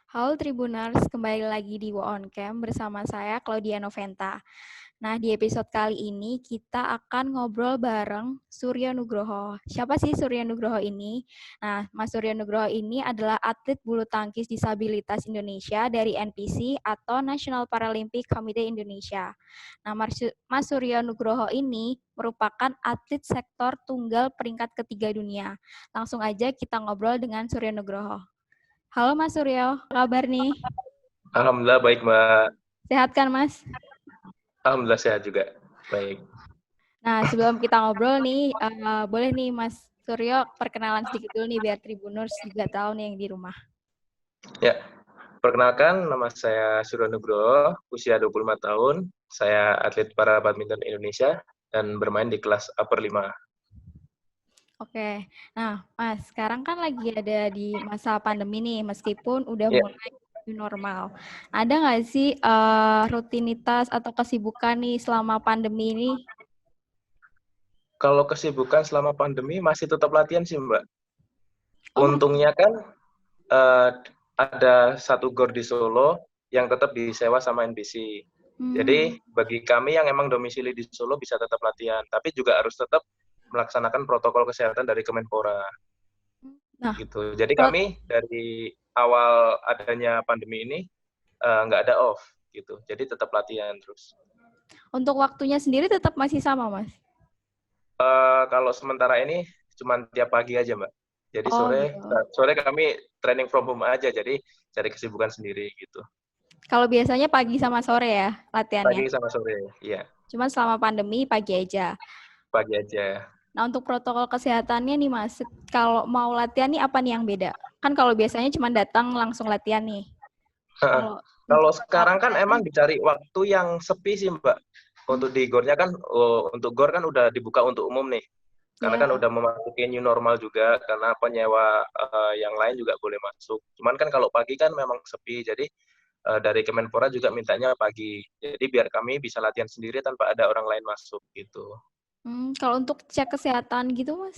Halo Tribuners, kembali lagi di Wo On Cam bersama saya Claudia Noventa. Nah, di episode kali ini kita akan ngobrol bareng Surya Nugroho. Siapa sih Surya Nugroho ini? Nah, Mas Surya Nugroho ini adalah atlet bulu tangkis disabilitas Indonesia dari NPC atau National Paralympic Committee Indonesia. Nah, Mas Surya Nugroho ini merupakan atlet sektor tunggal peringkat ketiga dunia. Langsung aja kita ngobrol dengan Surya Nugroho. Halo Mas Suryo, apa kabar nih? Alhamdulillah baik, Mbak. Sehat kan Mas? Alhamdulillah sehat juga. Baik. Nah, sebelum kita ngobrol nih, boleh nih Mas Suryo perkenalan sedikit dulu nih biar Tribuners juga tahu nih yang di rumah. Ya, perkenalkan nama saya Surya Nugroho, usia 25 tahun. Saya atlet para badminton Indonesia dan bermain di kelas upper 5. Oke, nah Mas, sekarang kan lagi ada di masa pandemi nih, meskipun udah Ya, mulai new normal. Ada nggak sih rutinitas atau kesibukan nih selama pandemi ini? kalau kesibukan selama pandemi masih tetap latihan sih, Mbak. Oh, Untungnya kan eh, ada satu gor di Solo yang tetap disewa sama NPC. Jadi bagi kami yang emang domisili di Solo bisa tetap latihan, tapi juga harus tetap melaksanakan protokol kesehatan dari Kemenpora. nah, Gitu. Jadi kami dari awal adanya pandemi ini nggak ada off gitu. Jadi tetap latihan terus. untuk waktunya sendiri tetap masih sama, Mas? Kalau sementara ini cuma tiap pagi aja, Mbak. Jadi Oh, gitu. sore kami training from home aja. Jadi cari kesibukan sendiri gitu. Kalau biasanya pagi sama sore ya latihannya? Pagi sama sore, iya. Cuma selama pandemi pagi aja. Pagi aja. Nah, untuk protokol kesehatannya nih Mas, kalau mau latihan nih apa nih yang beda? Kan kalau biasanya cuma datang langsung latihan nih. Kalau untuk Kalau protokol sekarang kan kesehatan, emang dicari waktu yang sepi sih, Mbak. Untuk di gornya kan, untuk gor kan udah dibuka untuk umum nih. Karena kan ya. udah memasuki new normal juga, karena penyewa yang lain juga boleh masuk. Cuman kan kalau pagi kan memang sepi, jadi dari Kemenpora juga mintanya pagi. Jadi biar kami bisa latihan sendiri tanpa ada orang lain masuk gitu. Kalau untuk cek kesehatan gitu Mas?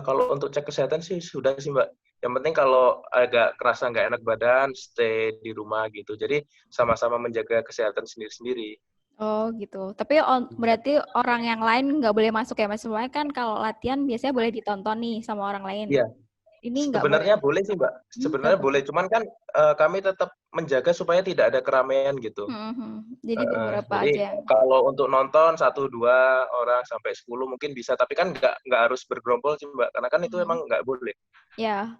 Kalau untuk cek kesehatan sih sudah sih, Mbak. Yang penting kalau agak kerasa nggak enak badan, stay di rumah gitu. Jadi sama-sama menjaga kesehatan sendiri-sendiri. Oh gitu. Tapi berarti orang yang lain nggak boleh masuk ya Mas? Semuanya kan kalau latihan biasanya boleh ditonton nih sama orang lain. Iya, Ini nggak boleh. sebenarnya boleh sih, Mbak. Nggak Sebenarnya boleh, boleh. cuman kan kami tetap menjaga supaya tidak ada keramaian gitu. Jadi beberapa Jadi aja yang. kalau untuk nonton 1-2 orang sampai 10 mungkin bisa, tapi kan nggak harus bergerombol sih, Mbak, karena kan itu emang nggak boleh. Ya,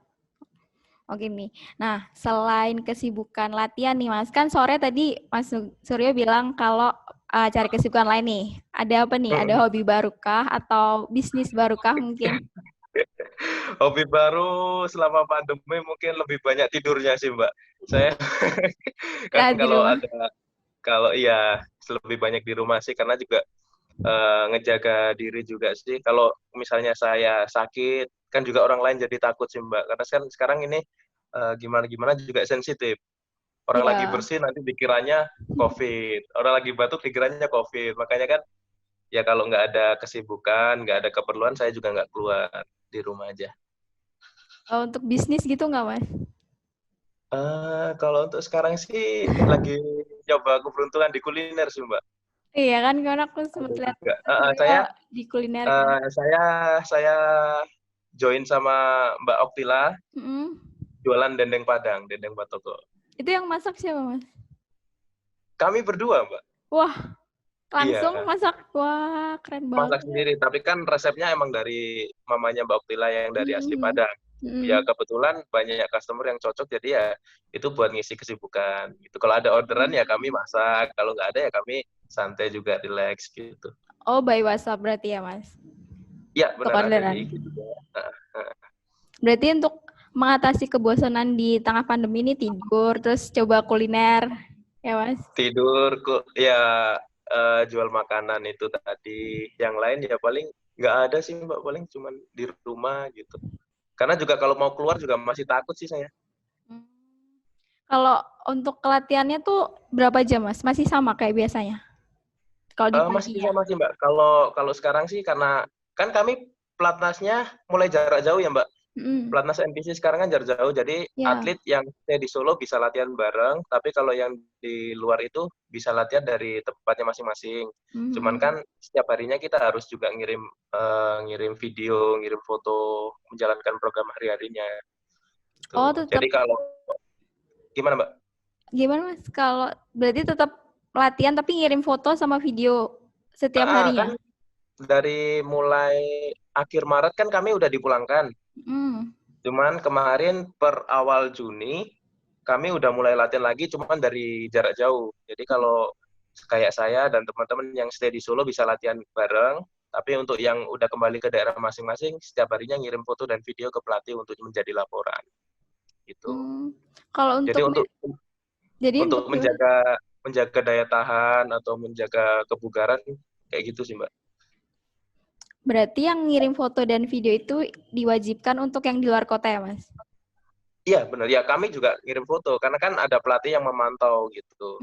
oke nih. Nah, selain kesibukan latihan nih Mas, kan sore tadi Mas Suryo bilang kalau cari kesibukan lain nih. Ada apa nih? Ada hobi barukah atau bisnis barukah mungkin? Hobi baru selama pandemi mungkin lebih banyak tidurnya sih, Mbak. Saya kan Nah, di rumah. kalau iya lebih banyak di rumah sih, karena juga ngejaga diri juga sih. Kalau misalnya saya sakit, kan juga orang lain jadi takut sih, Mbak. Karena kan sekarang ini gimana-gimana juga sensitif. Orang lagi Iya. bersih nanti dikiranya COVID. Orang lagi batuk dikiranya COVID. Makanya kan ya kalau nggak ada kesibukan, nggak ada keperluan, saya juga nggak keluar, di rumah aja. Untuk bisnis gitu nggak Mas? Kalau untuk sekarang sih lagi nyoba keberuntungan di kuliner sih, Mbak. Iya kan, karena aku sempat Ada lihat juga. Mas Suryo Saya di kuliner kan. saya saya join sama Mbak Oktila jualan dendeng Padang, dendeng Batoko. Itu yang masak siapa Mas? Kami berdua, Mbak. Wah, langsung Iya, masak. Wah, keren banget. masak sendiri. Tapi kan resepnya emang dari mamanya Mbak Oktila yang dari asli Mm-mm. Padang. Ya Mm-mm. kebetulan banyak customer yang cocok, jadi ya itu buat ngisi kesibukan. Gitu. Kalau ada orderan ya kami masak, kalau nggak ada ya kami santai juga, relax gitu. Oh, by WhatsApp berarti ya Mas? Ya Untuk benar ada orderan. di gitu. Berarti untuk mengatasi kebosanan di tengah pandemi ini tidur, terus coba kuliner, ya Mas? Tidur kok ya, jual makanan itu tadi. Yang lain ya paling nggak ada sih, Mbak, paling cuman di rumah gitu. Karena juga kalau mau keluar juga masih takut sih saya. Hmm. Kalau untuk kelatihannya tuh berapa jam Mas? Masih sama kayak biasanya? Kalau di Masih paginya? sama sih, Mbak. Kalau kalau sekarang sih karena kan kami pelatnasnya mulai jarak jauh ya, Mbak. Pelatnas NPC sekarang kan jarak jauh, jadi Ya. atlet yang stay di Solo bisa latihan bareng, tapi kalau yang di luar itu bisa latihan dari tempatnya masing-masing. Cuman kan setiap harinya kita harus juga ngirim video, ngirim foto, menjalankan program hari-harinya. Oh, Tuh. tetap Jadi kalau gimana, Mbak? gimana Mas? Kalau berarti tetap latihan tapi ngirim foto sama video setiap Kan harinya? dari mulai akhir Maret kan kami udah dipulangkan. Hmm. Cuman kemarin per awal Juni kami udah mulai latihan lagi, cuman dari jarak jauh. Jadi kalau kayak saya dan teman-teman yang stay di Solo bisa latihan bareng, tapi untuk yang udah kembali ke daerah masing-masing, setiap harinya ngirim foto dan video ke pelatih untuk menjadi laporan. Gitu. Hmm. Kalau Jadi untuk gimana? menjaga daya tahan atau menjaga kebugaran kayak gitu sih, Mbak. Berarti yang ngirim foto dan video itu diwajibkan untuk yang di luar kota ya, Mas? Iya, benar. Ya, kami juga ngirim foto karena kan ada pelatih yang memantau gitu.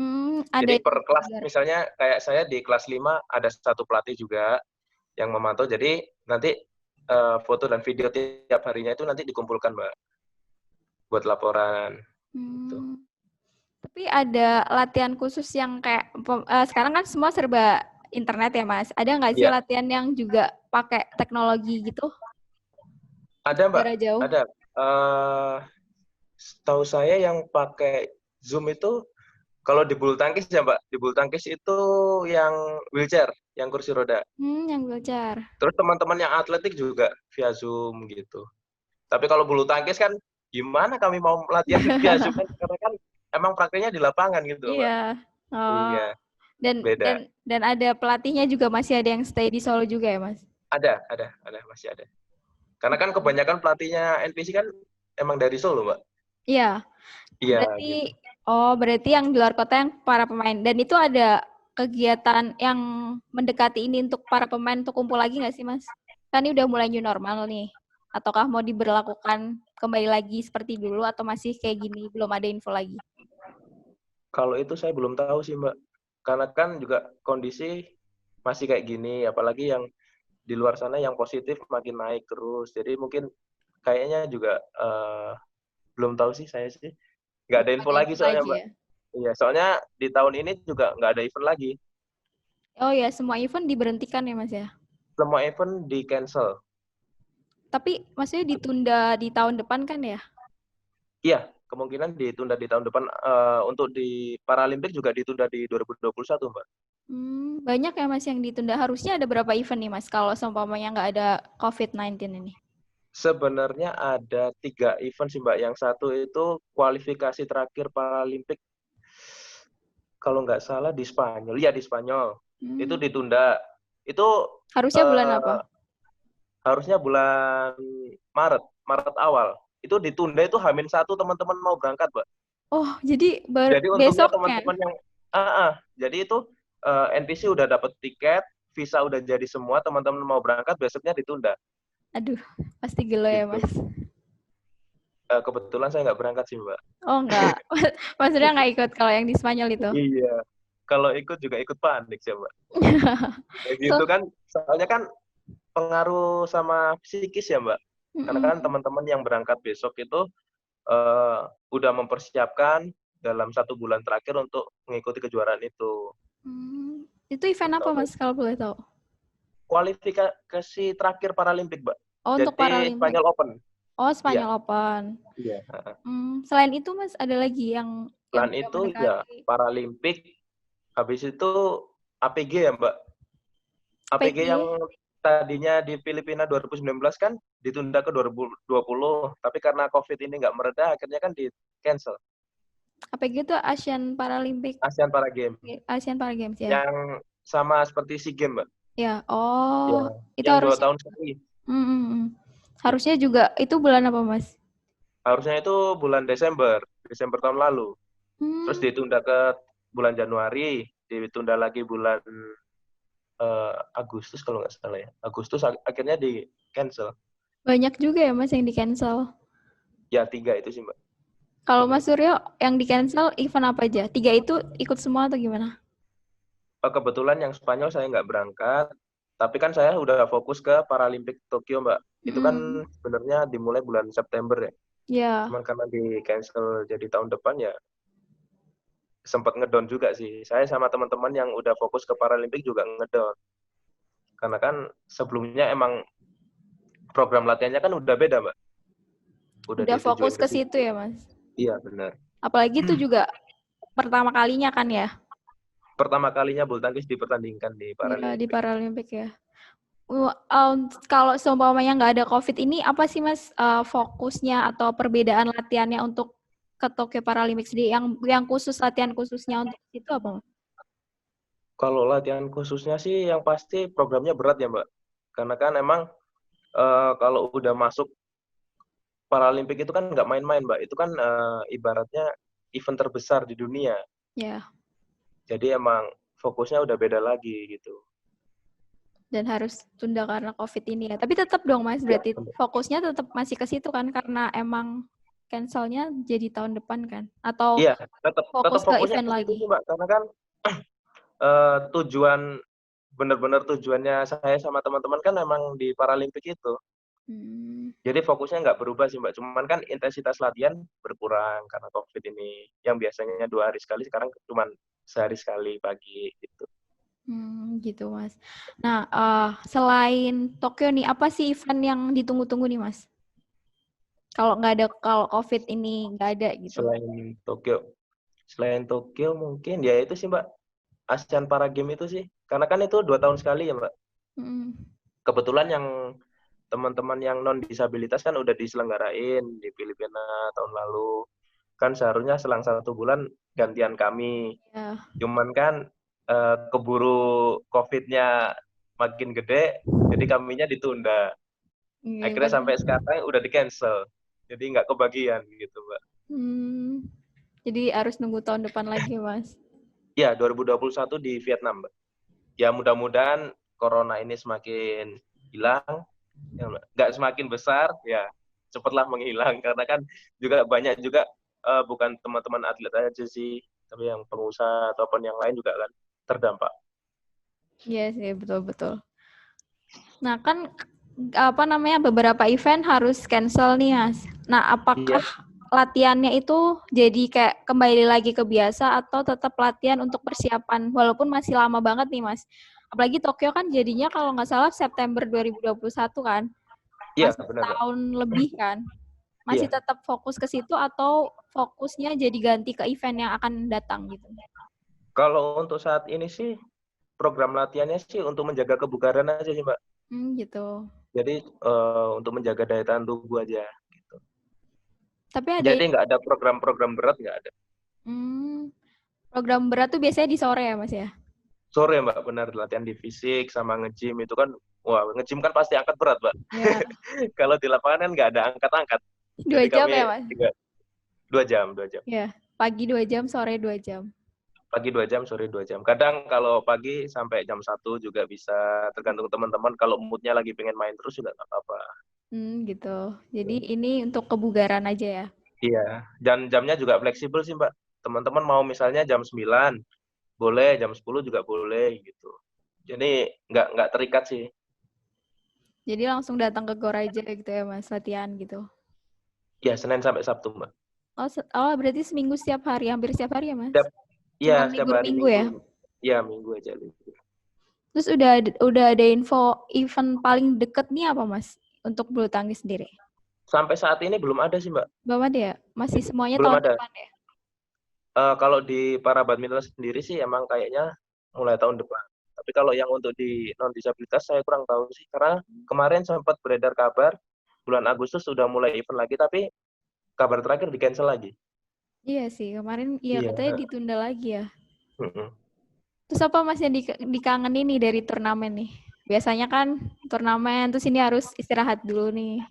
Ada Jadi yang per kelas, melanggar. misalnya kayak saya di kelas 5 ada satu pelatih juga yang memantau. Jadi nanti foto dan video tiap harinya itu nanti dikumpulkan, Mbak, buat laporan. Gitu. Hmm. Tapi ada latihan khusus yang kayak sekarang kan semua serba internet ya, Mas. Ada nggak sih Iya, latihan yang juga pakai teknologi gitu ada, Mbak. jarak jauh? Ada. Eh Setahu saya yang pakai Zoom itu kalau di bulu tangkis ya, Mbak. Di bulu tangkis itu yang wheelchair, yang kursi roda. Yang belajar. Terus teman-teman yang atletik juga via Zoom gitu. Tapi kalau bulu tangkis kan gimana kami mau latihan via Zoom kan karena kan emang prakteknya di lapangan gitu, Mbak. Iya. Oh. Iya, Dan beda. dan ada pelatihnya juga masih ada yang stay di Solo juga ya, Mas? Ada, masih ada. Karena kan kebanyakan pelatihnya NPC kan emang dari Solo, Mbak. Iya. Iya, gitu. Berarti yang di luar kota yang para pemain. Dan itu ada kegiatan yang mendekati ini untuk para pemain untuk kumpul lagi nggak sih, Mas? Kan ini udah mulai new normal nih. Ataukah mau diberlakukan kembali lagi seperti dulu atau masih kayak gini, belum ada info lagi? Kalau itu saya belum tahu sih, Mbak. Karena kan juga kondisi masih kayak gini, apalagi yang di luar sana yang positif makin naik terus. Jadi mungkin kayaknya juga belum tahu sih saya sih. Nggak ada Belum info ada lagi info soalnya, lagi Mbak. ya? Iya, soalnya di tahun ini juga nggak ada event lagi. Oh ya, semua event diberhentikan ya, Mas ya? Semua event di cancel. Tapi maksudnya ditunda di tahun depan kan ya? Iya, kemungkinan ditunda di tahun depan. Untuk di Paralimpik juga ditunda di 2021, Mbak. Banyak ya Mas yang ditunda. Harusnya ada berapa event nih Mas kalau seumpamanya nggak ada COVID-19 ini? Sebenarnya ada 3 event sih, Mbak. Yang satu itu kualifikasi terakhir Paralimpik, kalau nggak salah di Spanyol. Iya, di Spanyol. Itu Hmm. ditunda. Itu Harusnya bulan eh, apa? harusnya bulan Maret awal. Itu ditunda itu H-1 teman-teman mau berangkat, Mbak. Oh, jadi Jadi untungnya besoknya. teman-teman yang jadi itu NPC udah dapat tiket, visa udah jadi semua, teman-teman mau berangkat besoknya ditunda. Aduh, pasti gelo ya Gitu. Mas. Kebetulan saya nggak berangkat sih, Mbak. Oh enggak, maksudnya nggak ikut kalau yang di Spanyol itu? Iya. Kalau ikut juga ikut panik sih, Mbak. Kayak So, gitu kan, soalnya kan pengaruh sama psikis ya, Mbak. Karena kan mm-mm. teman-teman yang berangkat besok itu uh, udah mempersiapkan dalam 1 bulan terakhir untuk mengikuti kejuaraan itu. Itu event apa Mas kalau boleh tahu? Kualifikasi terakhir Paralimpik, Mbak. Oh, untuk Jadi Paralimpik. Spanyol Open. Oh, Iya. Spanyol Open. Iya. Selain itu Mas, ada lagi yang Selain udah itu ya mendekati Paralimpik, habis itu APG ya, Mbak. APG yang PG? tadinya di Filipina 2019 kan ditunda ke 2020, tapi karena COVID ini nggak mereda, akhirnya kan di cancel. APG itu ASEAN Para Games. Asian Para Games ya. Yang sama seperti SEA Games, Mbak. Ya, Ya, itu yang 2 harusnya. tahun sekali. Harusnya juga itu bulan apa, Mas? Harusnya itu bulan Desember tahun lalu. Terus Hmm, ditunda ke bulan Januari, ditunda lagi bulan Agustus kalau nggak salah ya. Agustus akhirnya di cancel. Banyak juga ya, Mas, yang di-cancel. Ya 3 itu sih, Mbak. Kalau Mas Suryo yang di-cancel event apa aja? 3 itu ikut semua atau gimana? Kebetulan yang Spanyol saya nggak berangkat, Tapi kan saya udah fokus ke Paralimpik Tokyo, Mbak. Itu kan sebenarnya dimulai bulan September ya. Ya, Cuman karena di cancel jadi tahun depan ya sempat ngedown juga sih. Saya sama teman-teman yang udah fokus ke Paralimpik juga ngedown. Karena kan sebelumnya emang program latihannya kan udah beda, Mbak. Udah udah fokus ditujuin ke ke situ situ. ya, Mas. Iya, benar. Apalagi itu juga pertama kalinya kan ya? Pertama kalinya bulu tangkis dipertandingkan di Ya, di Paralimpik. Paralimpik ya. Kalau seumpamanya nggak ada COVID ini, apa sih Mas fokusnya atau perbedaan latihannya untuk ke Tokyo Paralympics sendiri? Yang khusus latihan khususnya untuk itu apa, Mas? Kalau latihan khususnya sih yang pasti programnya berat ya, Mbak. Karena kan emang kalau udah masuk Paralimpik itu kan nggak main-main, Mbak. Itu kan ibaratnya event terbesar di dunia. Ya, Jadi emang fokusnya udah beda lagi gitu. dan harus tunda karena COVID ini ya. Tapi tetap dong Mas, Ya, berarti benar. fokusnya tetap masih ke situ kan karena emang cancelnya jadi tahun depan kan? Atau Iya, tetap fokus ke fokusnya event ke situ lagi? sih, Mbak. Karena kan tujuan benar-benar tujuannya saya sama teman-teman kan memang di Paralimpik itu. Hmm, Jadi fokusnya nggak berubah sih, Mbak. Cuman kan intensitas latihan berkurang karena COVID ini. Yang biasanya 2 hari sekali, sekarang cuma sehari sekali pagi gitu. gitu Mas. Nah, selain Tokyo nih, apa sih event yang ditunggu-tunggu nih Mas? Kalau COVID ini nggak ada gitu. Selain Tokyo, selain Tokyo mungkin ya itu sih, Mbak. ASEAN Para Games itu sih. Karena kan itu 2 tahun sekali ya, Mbak. Mm, Kebetulan yang teman-teman yang non disabilitas kan udah diselenggarain di Filipina tahun lalu. Kan seharusnya selang 1 bulan gantian kami. ya, Cuman kan keburu COVID-nya makin gede, jadi kaminya ditunda. iya, Akhirnya sampai sekarang udah di-cancel. Jadi nggak kebagian gitu, Mbak. Hmm, jadi harus nunggu tahun depan lagi, Mas. Ya, 2021 di Vietnam, Mbak. Ya mudah-mudahan corona ini semakin hilang, ya, Mbak. Nggak semakin besar, ya cepatlah menghilang. Karena kan juga banyak juga bukan teman-teman atlet aja sih, tapi yang pengusaha ataupun yang lain juga kan terdampak. Iya sih, betul-betul. Nah, kan apa namanya beberapa event harus cancel nih, Mas. Nah, apakah Iya, latihannya itu jadi kayak kembali lagi ke biasa atau tetap latihan untuk persiapan walaupun masih lama banget nih, Mas? Apalagi Tokyo kan jadinya kalau nggak salah September 2021 kan, iya masih benar, Mbak. setahun lebih kan. Masih Iya. tetap fokus ke situ atau fokusnya jadi ganti ke event yang akan datang gitu? Kalau untuk saat ini sih program latihannya sih untuk menjaga kebugaran aja sih, Mbak. Gitu. Jadi untuk menjaga daya tahan tubuh aja gitu. Tapi ada Jadi nggak ada program-program berat, nggak ada. hmm, program berat tuh biasanya di sore ya, Mas ya? Sore, Mbak, benar latihan di fisik sama nge-gym itu kan, wah nge-gym kan pasti angkat berat, Mbak. Ya, Kalau di lapangan kan nggak ada angkat-angkat. dua Jadi jam kami ya, Mas? juga 2 jam, 2 jam. Ya, pagi 2 jam, sore 2 jam. Pagi 2 jam, sore 2 jam. Kadang kalau pagi sampai jam 1 juga bisa, tergantung teman-teman. Kalau moodnya lagi pengen main terus juga nggak apa-apa. Gitu. Jadi ini untuk kebugaran aja ya? Iya, dan jamnya juga fleksibel sih, Mbak. Teman-teman mau misalnya jam 9, boleh, jam 10 juga boleh gitu. Jadi nggak terikat sih. Jadi langsung datang ke GOR aja gitu ya, Mas, latihan gitu. Ya, Senin sampai Sabtu, Mbak. Berarti seminggu setiap hari, hampir setiap hari ya, Mas? Setiap, iya, Cuman setiap hari libur-minggu ya? Minggu. Iya, Minggu aja libur. Terus udah ada info event paling deket nih apa, Mas? Untuk bulu tangkis sendiri? Sampai saat ini belum ada sih, Mbak. Belum ada ya? Masih semuanya Belum tahun ada. depan ya? Kalau di para badminton sendiri sih emang kayaknya mulai tahun depan. Tapi kalau yang untuk di non disabilitas saya kurang tahu sih, karena kemarin sempat beredar kabar bulan Agustus sudah mulai event lagi, tapi kabar terakhir di cancel lagi. Iya sih, kemarin ya katanya Iya. ditunda lagi ya. Mm-mm. Terus apa Mas yang dikangenin nih dari turnamen nih? Biasanya kan turnamen, terus ini harus istirahat dulu nih.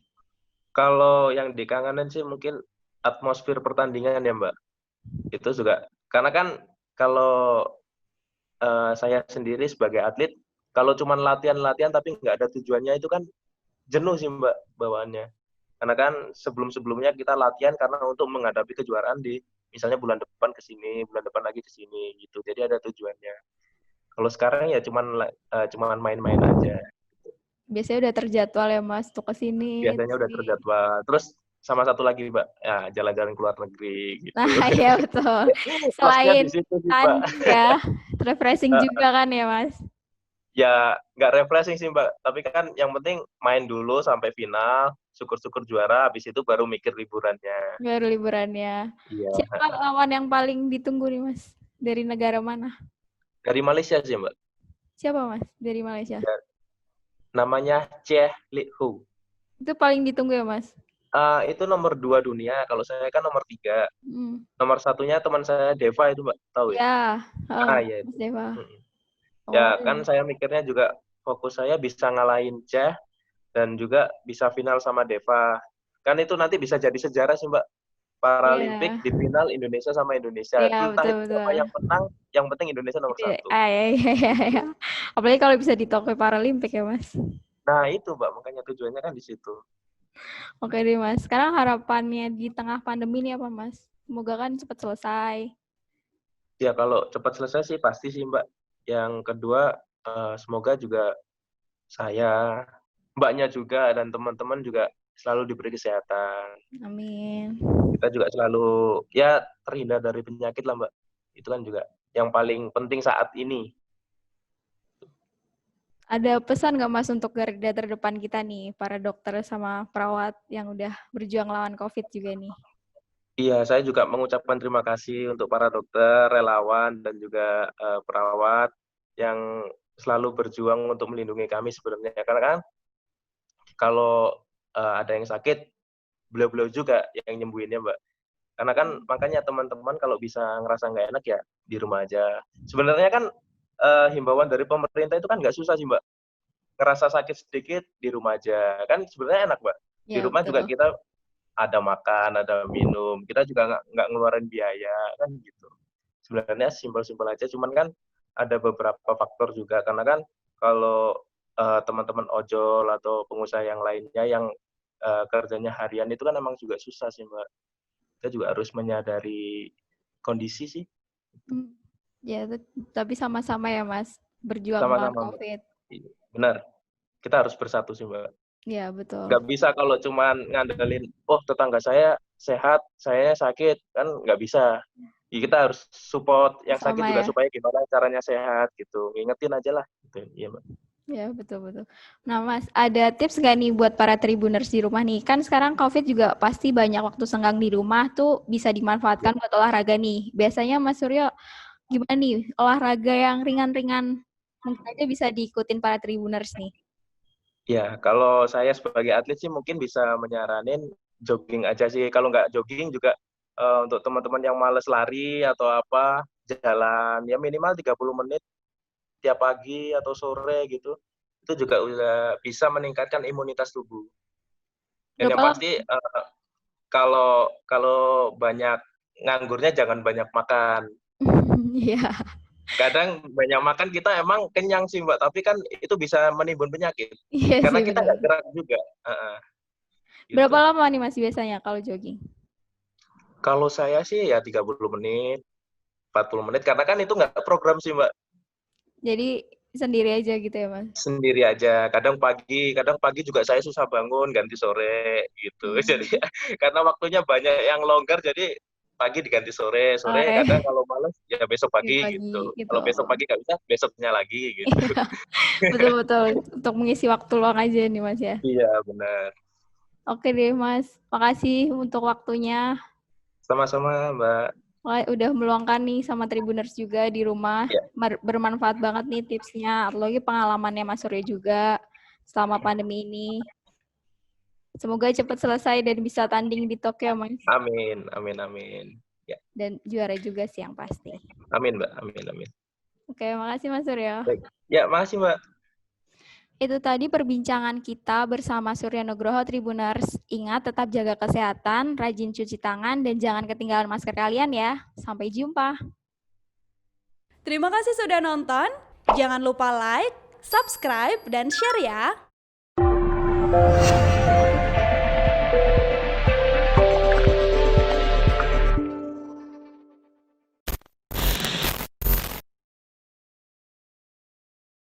Kalau yang dikangenin sih mungkin atmosfer pertandingan ya, Mbak. Itu juga karena kan kalau saya sendiri sebagai atlet, kalau cuma latihan-latihan tapi nggak ada tujuannya itu kan jenuh sih, Mbak, bawaannya. Karena kan sebelum-sebelumnya kita latihan karena untuk menghadapi kejuaraan di misalnya bulan depan ke sini, bulan depan lagi ke sini gitu. Jadi ada tujuannya. Kalau sekarang ya cuman main-main aja. Biasanya udah terjadwal ya Mas untuk ke sini. Biasanya udah terjadwal. Terus sama satu lagi, Mbak, ya jalan-jalan ke luar negeri Nah, gitu. iya betul. Plusnya di Selain situ sih, Mbak. tanding ya, refreshing Eh, juga kan ya Mas? ya nggak refreshing sih, Mbak. Tapi kan yang penting main dulu sampai final, syukur-syukur juara, habis itu baru mikir liburannya. Baru liburannya. Iya. Siapa lawan yang paling ditunggu nih Mas? Dari negara mana? Dari Malaysia sih, Mbak. Siapa Mas dari Malaysia? Ya, namanya Cheh Lik Hu. Itu paling ditunggu ya Mas? Itu nomor 2 dunia. Kalau saya kan nomor 3. Hmm. Nomor satunya teman saya Deva itu, Mbak. Tahu ya? Ya, Iya Mas itu. Deva. Mm-mm. Oh, Ya kan saya mikirnya juga fokus saya bisa ngalahin Cheh dan juga bisa final sama Deva. Kan itu nanti bisa jadi sejarah sih, Mbak. Paralimpik iya, di final Indonesia sama Indonesia. iya Entah betul itu betul. siapa yang menang, yang penting Indonesia nomor Iya, satu. iya, iya, iya. Gitu. Apalagi kalau bisa di Tokyo Paralimpik ya Mas. Nah itu, Mbak, makanya tujuannya kan di situ. Oke deh Mas. Sekarang harapannya di tengah pandemi ini apa Mas? Semoga kan cepat selesai. Ya kalau cepat selesai sih pasti sih, Mbak. Yang kedua, semoga juga saya, Mbaknya juga, dan teman-teman juga selalu diberi kesehatan. Amin. Kita juga selalu ya terhindar dari penyakit lah, Mbak. Itu kan juga yang paling penting saat ini. Ada pesan nggak Mas untuk garda terdepan kita nih, para dokter sama perawat yang udah berjuang lawan COVID juga nih? Iya, saya juga mengucapkan terima kasih untuk para dokter, relawan, dan juga perawat yang selalu berjuang untuk melindungi kami sebenarnya. Karena kan kalau ada yang sakit, beliau-beliau juga yang nyembuhinnya, Mbak. Karena kan makanya teman-teman kalau bisa ngerasa nggak enak ya di rumah aja. Sebenarnya kan himbauan dari pemerintah itu kan nggak susah sih, Mbak. Ngerasa sakit sedikit di rumah aja. Kan sebenarnya enak, Mbak. Di Ya rumah juga betul. kita ada makan, ada minum. Kita juga nggak ngeluarin biaya kan gitu. Sebenarnya simpel-simpel aja. Cuman kan ada beberapa faktor juga karena kan kalau teman-teman ojol atau pengusaha yang lainnya yang kerjanya harian itu kan emang juga susah sih, Mbak. Kita juga harus menyadari kondisi sih. Hmm. Ya, tapi sama-sama ya Mas, berjuang melawan Sama-sama, Mbak. COVID. Benar. Kita harus bersatu sih, Mbak. Ya betul. Nggak bisa kalau cuman ngandelin, oh tetangga saya sehat, saya sakit, kan nggak bisa. Ya, kita harus support yang sakit Sama juga ya. supaya gimana caranya sehat gitu. Ngingetin aja lah. Gitu. Iya, Mbak. Ya betul-betul. Nah Mas, ada tips nggak nih buat para tribuners di rumah nih? Kan sekarang COVID juga pasti banyak waktu senggang di rumah tuh bisa dimanfaatkan buat olahraga nih. Biasanya Mas Suryo gimana nih olahraga yang ringan-ringan mungkin aja bisa diikutin para tribuners nih? Ya, kalau saya sebagai atlet sih mungkin bisa menyaranin jogging aja sih. Kalau nggak jogging juga untuk teman-teman yang males lari atau apa, jalan ya minimal 30 menit tiap pagi atau sore gitu. Itu juga udah bisa meningkatkan imunitas tubuh. Dan Berapa yang lama? pasti kalau kalau banyak nganggurnya jangan banyak makan. Iya, Kadang banyak makan kita emang kenyang sih, Mbak, tapi kan itu bisa menimbun penyakit. iya Karena sih kita benar. nggak gerak juga. Berapa Gitu. lama nih Mas biasanya kalau jogging? Kalau saya sih ya 30 menit, 40 menit, karena kan itu nggak program sih, Mbak. Jadi sendiri aja gitu ya Mas? Sendiri aja. Kadang pagi juga saya susah bangun, ganti sore gitu. Jadi Hmm. karena waktunya banyak yang longgar, jadi pagi diganti sore, sore Oke, kadang kalau males ya besok di pagi pagi gitu. gitu. Kalau besok pagi nggak bisa, besoknya lagi gitu. Iya, betul-betul untuk mengisi waktu luang aja nih Mas ya. Iya, benar. Oke deh Mas, makasih untuk waktunya. Sama-sama, Mbak. Wah, udah meluangkan nih sama Tribuners juga di rumah. Ya, Bermanfaat banget nih tipsnya. Apalagi pengalamannya Mas Surya juga selama pandemi ini. Semoga cepat selesai dan bisa tanding di Tokyo, Mas. amin, amin, amin. Ya, Dan juara juga sih yang pasti. amin, Mbak. Amin, amin. Oke, makasih Mas Surya. Baik. Ya, makasih, Mbak. Itu tadi perbincangan kita bersama Surya Nugroho Tribuners. Ingat tetap jaga kesehatan, rajin cuci tangan, dan jangan ketinggalan masker kalian ya. Sampai jumpa. Terima kasih sudah nonton. Jangan lupa like, subscribe, dan share ya.